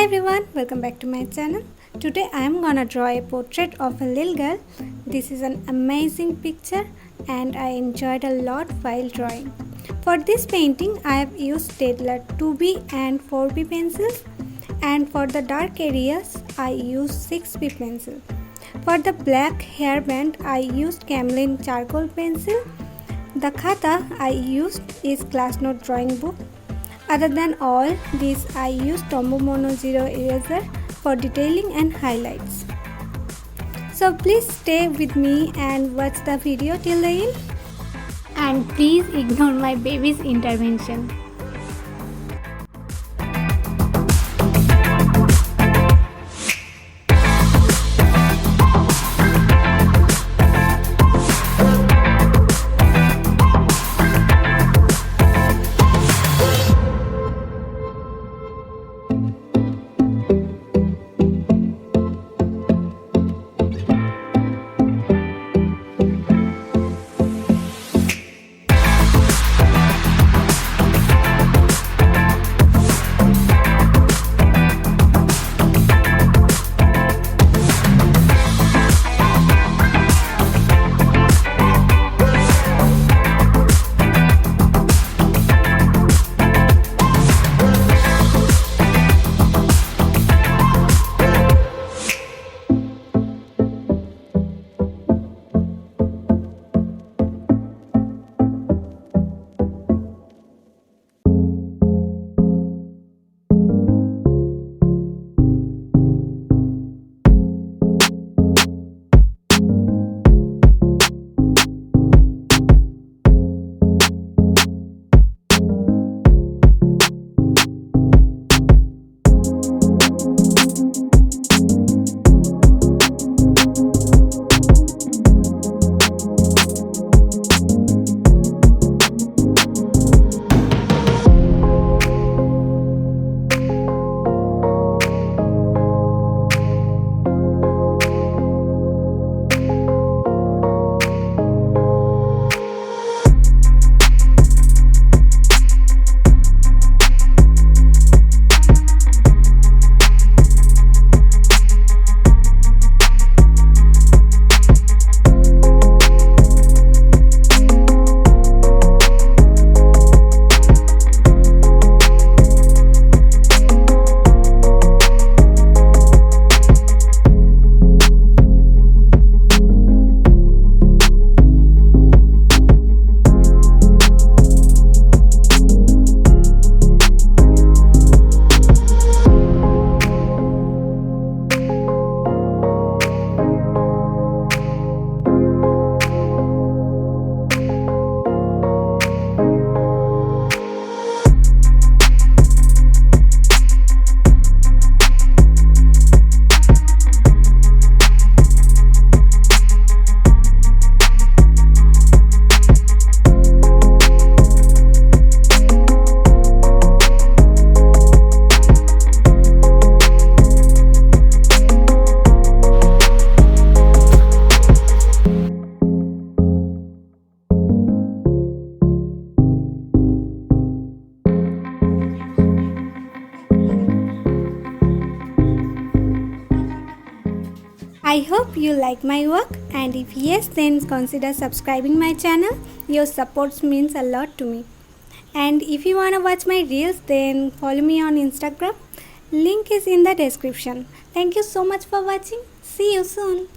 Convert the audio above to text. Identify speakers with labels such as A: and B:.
A: everyone, welcome back to my channel. Today I am gonna draw a portrait of a little girl. This is an amazing picture and I enjoyed a lot while drawing. For this painting I have used Staedtler 2B and 4B pencils, and for the dark areas I used 6B pencil. For the black hairband I used Camlin charcoal pencil. The khata I used is class note drawing book. Other than all these, I use Tombow Mono Zero eraser for detailing and highlights. So please stay with me and watch the video till the end. And please ignore my baby's intervention. I hope you like my work, and if yes, then consider subscribing my channel. Your support means a lot to me. And if you wanna watch my reels, then follow me on Instagram. Link is in the description. Thank you so much for watching. See you soon.